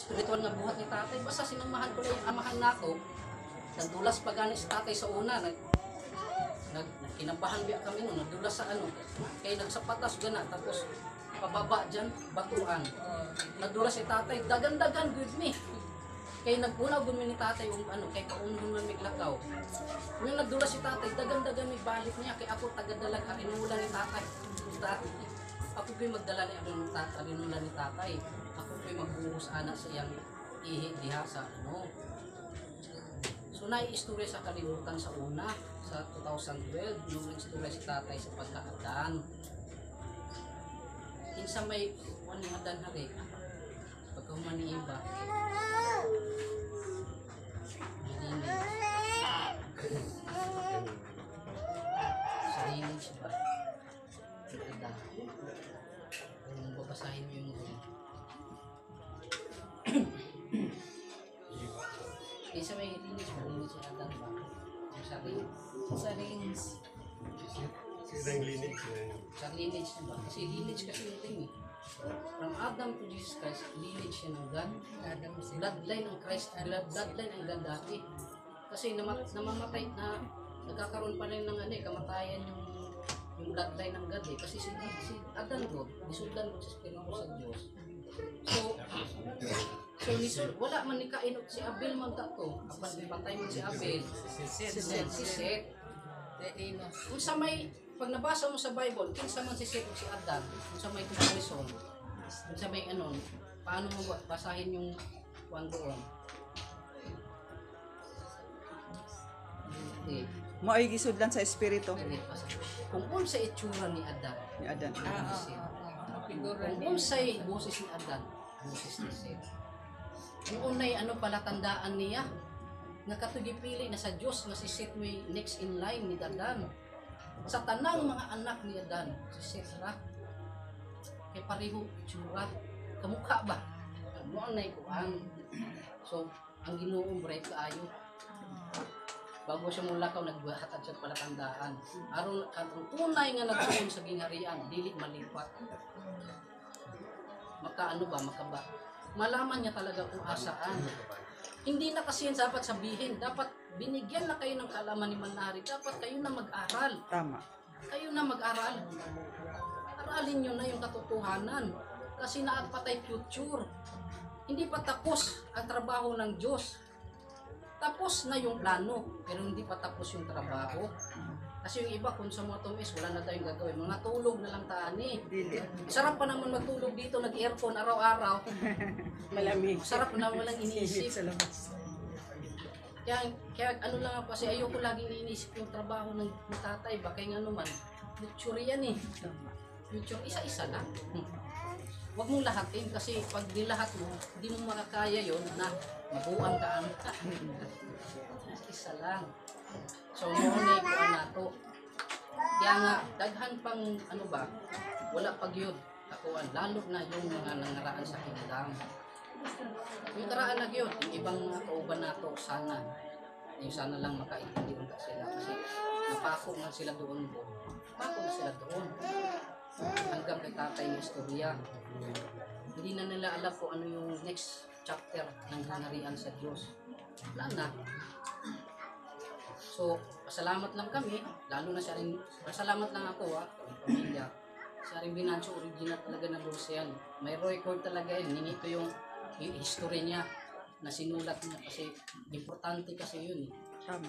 spiritual nga buhat ni tatay. Basta sinamahan ko lang yung amahan nato. Nagdulas pa gani si tatay sa una. Kinabahan biya kami nun. Nagdulas sa ano. Kaya nagsapatas gana. Tapos pababa dyan, batuan. Nagdulas si tatay. Dagan-dagan good me. Kaya naguna gumi ni tatay yung ano. Kaya paunong lang miglakaw. Nung nagdulas si tatay, dagan-dagan may balik niya. Kaya ako tagadalag arinula ni tatay. Ako po'y magdala ni arinula ni tatay. Ako po'y magbuhos anak sa iyang ihi diha sa ano. So nai-istorya sa kalimutan sa una, sa 2012, nung nag-istorya si tatay sa pagkaadan. Insa may wani adan hari, pagkahuman ni iba. Sariling siya ba? Ada. Kung babasahin mo yung isa may linis si Adan ba? Sa linis. Sirang linig. Sa lineage ba? Kasi lineage kasi yung thing eh. From Adam to Jesus Christ, lineage siya ng God. Bloodline ng Christ, bloodline ang God dati. Kasi namamatay na, nagkakaroon pa rin ng ano eh, kamatayan yung bloodline ng God eh. Kasi si Adan ko, nisugdan ko sa Espiritu sa Diyos. So wala man ni kainot si Abel man tato. Apan patay man si Abel. Si Seth. Kung sa may pag nabasa mo sa Bible, kinsa man si Seth o si Adan, kung sa may comparison, kung sa may ano, paano mo basahin yung kuwan doon? Okay. Mao'y gisudlan sa espiritu Kung unsa itsura ni Adan, ni Adan. kung unsay boses ni Adan, boses ni Seth. Yung unay ano pala tandaan niya nga katugipili na sa Dios nga si Seth may next in line ni Adan. Sa tanang mga anak ni Adan, si Seth ra kay pareho itsura, kamukha ba? Mo nay kuan. So ang Ginoo bright kaayo. Bago siya mulakaw nagbuhatag siya palatandaan. Aron katong tunay nga nagtuon sa gingharian, dili malipat. Makaano ba, makaba. Malaman niya talaga kung asaan. Hindi na kasi yan dapat sabihin. Dapat binigyan na kayo ng kaalaman ni Manari. Dapat kayo na mag-aral. Tama. Kayo na mag-aral. Aralin nyo na yung katotohanan. Kasi naapatay future. Hindi pa tapos ang trabaho ng Diyos. Tapos na yung plano, pero hindi pa tapos yung trabaho. Kasi yung iba, kung sa mga tumis, wala na tayong gagawin. Mga tulog na lang taani. Sarap pa naman magtulog dito, nag-aircon araw-araw. Malamig. Sarap na walang iniisip. Kaya ano lang ako, kasi ayoko laging iniisip yung trabaho ng tatay. Baka yung ano man, future yan eh. Future, isa-isa lang. Huwag mong lahatin kasi pag nilahat mo, hindi mo makakaya yon na mabuang ka ang isa lang. So, noon na ikuan nato. Kaya nga, daghan pang ano ba, wala pag yun. Takuan, lalo na yung mga nangaraan sa kingdom. Yung karaan na yun, yung ibang mga kauban nato, sana. Yung sana lang makaintindi unta sila. Kasi napako na sila doon po. Napako na sila doon. Hanggang kay tatay ng istorya. Hindi na nila alam kung ano yung next chapter ng hanarian sa Diyos. Wala na. So, pasalamat lang kami, lalo na siya rin, pasalamat lang ako pamilya. Siya rin Binancho, original talaga ng Lucian. May record talaga yun, ninito yung history niya na sinulat niya kasi importante kasi yun eh. Tama.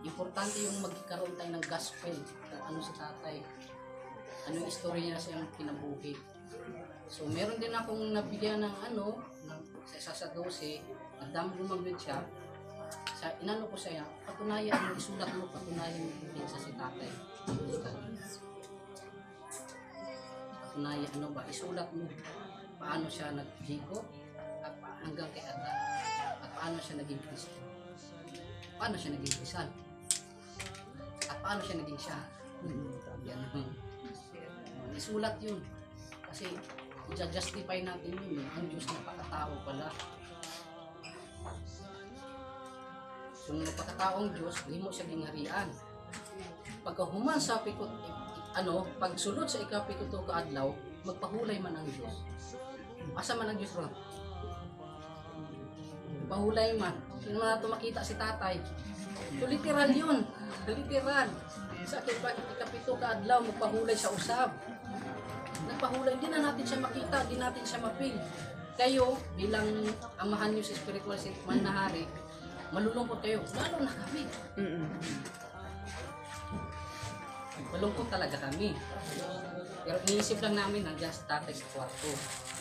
Importante yung magkaroon tayo ng gospel, ano si tatay. Ano yung istorya niya sa yung kinabuhi. So, meron din akong nabigyan ng ano, sa 12, nagdamo gumagwid siya. Sa inano ko siya, patunayan mo, isulat mo, patunayan mo din sa si tatay. Patunayan, ano ba, isulat mo paano siya nag-jigo at hanggang kay Adan at paano siya naging Kristo. Paano siya naging Rizal. At paano siya naging siya. Yan. Isulat yun. Kasi i-justify natin yun. Ang Diyos napakatao pala. So, nung napakataong Diyos, hindi mo siya gingharian. Pagkahuman sa pagsulod sa ikapituto kaadlaw, magpahulay man ang Diyos. Asa man ang Diyos ron? Nagpahulay man. Hindi naman nato makita si tatay. So literal yun. Literal. Sa akin pa, ikapito ka adlaw, magpahulay sa usab. Nagpahulay, hindi na natin siya makita, hindi natin siya mapil. Kayo, bilang amahan nyo sa spiritual man na hari, malulungkot kayo. Lalo na kami. Malungkot talaga kami. Pero iniisip lang namin, nandiyan si tatay sa kwarto.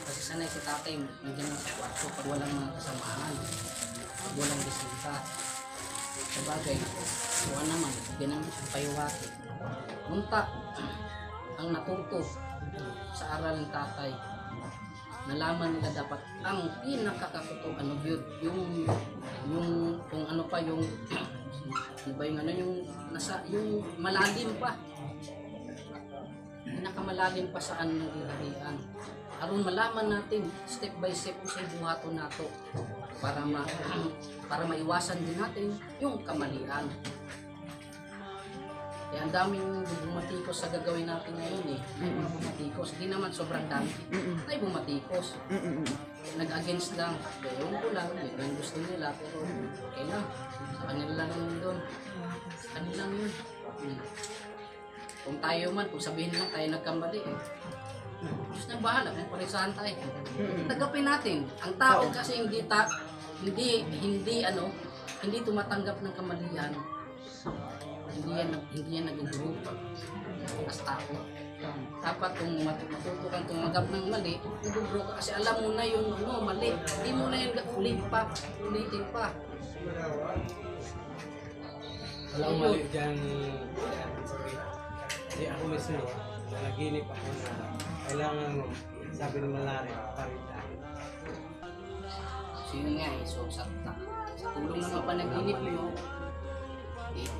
Kasi sanay si tatay, nandiyan lang sa kwarto pag walang mga kasamaan. Pag walang bisita. Sabagay, kuha naman, ganun siya payuwati. Munta, ang natuto sa aral ng tatay, nalaman nila dapat ang pinakakatuto, ano yun, yung kung ano pa yung ano ba yung ano yung nasa yung malalim pa, pinakamalalim pa sa ano ng ilarian. Aron malaman natin step by step sa buhaton nato para para maiwasan din natin yung kamalian. Kaya ang daming bumatikos sa gagawin natin ngayon eh. May mga bumatikos. Di naman sobrang dami. Ay bumatikos. Nag-against lang. Ewan ko lang. Yung gusto nila. Pero okay lang. Sa kanila lang yun doon. Sa kanila lang yun. Kung tayo man, kung sabihin lang tayo nagkamali eh. Diyos na bahala kung parisahan tayo. Tagapin natin. Ang tao kasi hindi tumatanggap ng kamalian. Hindi yan nag-grow as tao. Dapat kung matuto kang tumanggap ng mali, nag-grow ka kasi alam mo na yung mali. Hindi mo na yan ulitin pa. Walang mali dyan. Hindi ako mismo, nanaginip ako na kailangan sabi ng malari, paritan. So yun nga eh, so sa tulong ng mga panaginip nyo,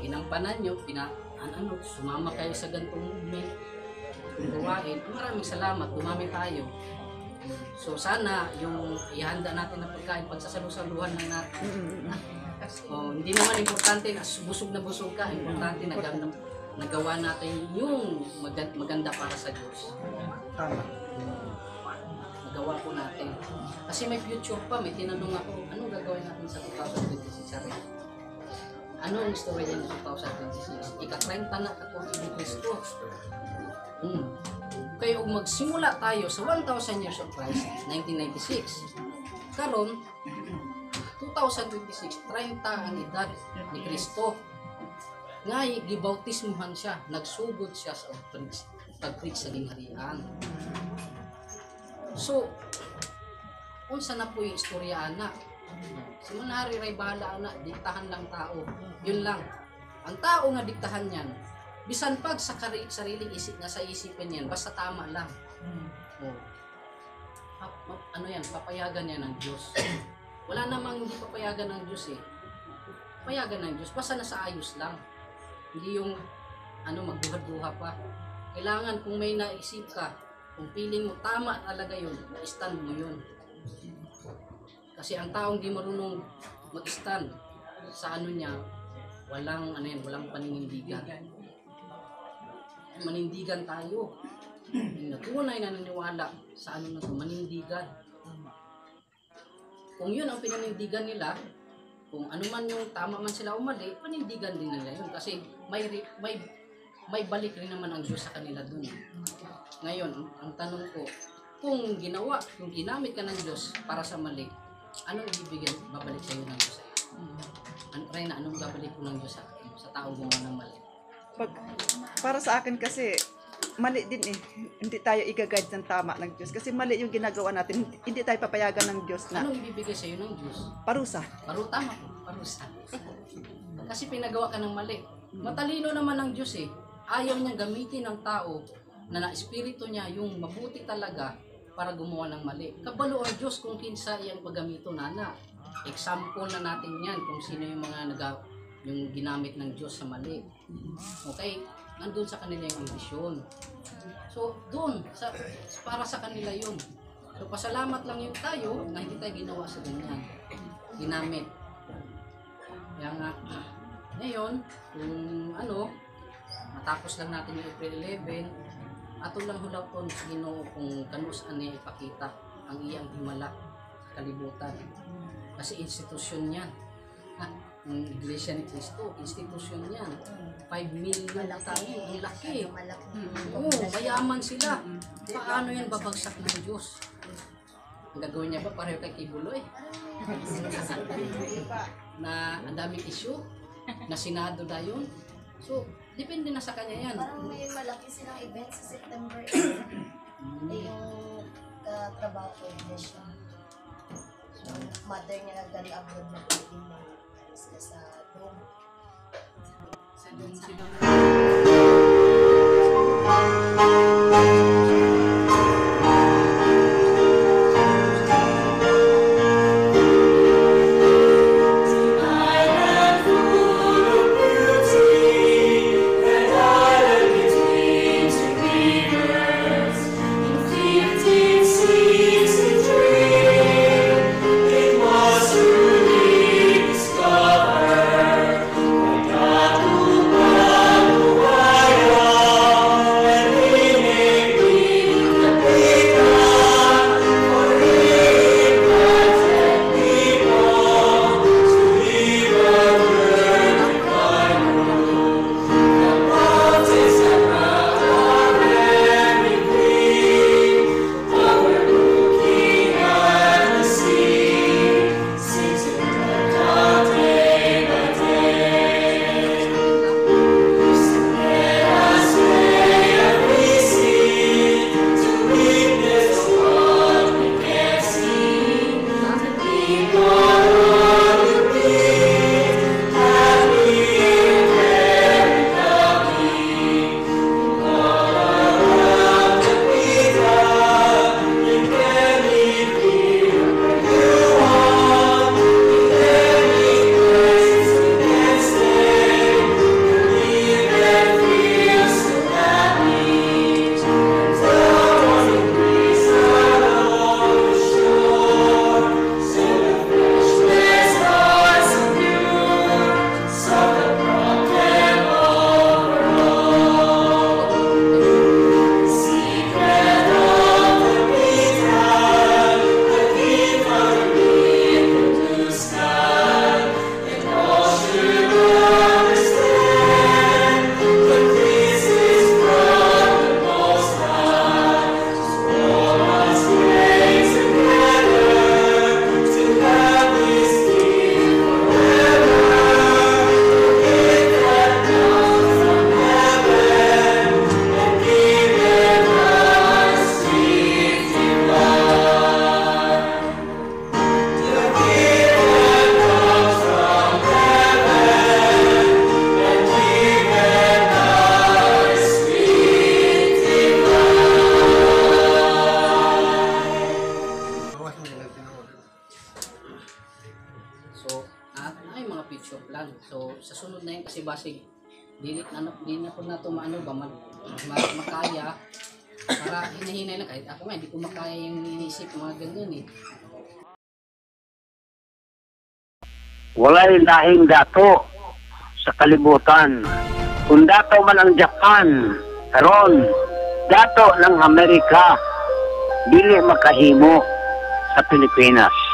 inampanan nyo, sumama kayo sa gantong movement, gawain. Maraming salamat, dumami tayo. So sana yung ihanda natin na pagkain, pagsasalusaluhan lang natin. Hindi naman importante na busog na busog ka, importante na nagawa natin yung maganda para sa Diyos. Tama. Nagawa po natin. Kasi may future pa, may tinanong ako, anong gagawin natin sa 2026 rin? Ano ang istorya niya ng 2026? Ika-30 na ako ni Cristo. Kaya kung magsimula tayo sa 1,000 years of Christ, 1996, karon 2026, 30 ang edad ni Cristo. Ngay, gibautismuhan siya, nagsugod siya sa pag-preach sa gingharian. So, unsa na po yung istorya anak? Si Manari Ray bahala anak, diktahan lang tao. Yun lang. Ang tao nga diktahan yan, bisan pag sa sariling isip na sa isipin yan, basta tama lang. Ano yan, papayagan yan ng Diyos. Wala namang hindi papayagan ng Diyos eh. Papayagan ng Diyos, basta nasa ayos lang. Hindi yung magduha-duha pa. Kailangan kung may naisip ka, kung feeling mo tama talaga yun, na-stand mo yun. Kasi ang taong di marunong mag-stand sa niya, walang paninindigan. Manindigan tayo. Yung tunay na naniwala sa na ito, manindigan. Kung yun ang pinanindigan nila, kung ano man yung tama man sila o mali, panindigan din nila yun. Kasi may balik rin naman ang Diyos sa kanila dun. Ngayon, ang tanong ko, kung ginamit ka ng Diyos para sa mali, anong babalik sa iyo ng Diyos? Reyna, anong babalik ko ng Diyos sa tao gumawa ng mali? Para sa akin kasi, mali din eh. Hindi tayo i-guide ng tama ng Diyos. Kasi mali yung ginagawa natin. Hindi tayo papayagan ng Diyos na anong ibibigay sa iyo ng Diyos? parusa. Tama po, parusa. Kasi pinagawa ka ng mali. Matalino naman ng Diyos eh. Ayaw niya gamitin ng tao na espiritu niya yung mabuti talaga para gumawa ng mali. Kabalo ang Diyos kung kinsa iyang paggamito nana. Example na natin yan kung sino yung mga yung ginamit ng Diyos sa mali. Okay? Nandun sa kanila yung ambisyon. So, doon, para sa kanila yun. So, pasalamat lang yung tayo na hindi tayo ginawa sa ganyan. Ginamit. Kaya nga, ngayon, kung matapos lang natin yung April 11, ato lang hulapon sa Ginoo kung kanus niya ipakita ang iyang himala. kalibutan. Kasi institusyon yan. Ang Iglesia ni Cristo, institusyon yan. 5 million na tayo, ang laki. Oo, mayaman sila. Paano yan babagsak ng Diyos? Ang gagawin niya ba pareho kay Kibuloy? Na ang daming issue, na Senado na yun. So, depende na sa kanya yan. Parang may malaki silang event sa September 8. Yung katrabaho ko yung siya. Yung mother niya nagdala abroad na pwedeng sa dome. Sa doon sila. So, ay mga picture plan. So, sa sunod na yun kasi basig, di na po na ito maano ba, makaya. Para hinahinay lang kahit ako nga, hindi ko makaya yung iniisip mga ganyan eh. Walay lahing dato sa kalibutan. Kung dato man ang Japan, karon dato ng Amerika, dili makahimo sa Pilipinas.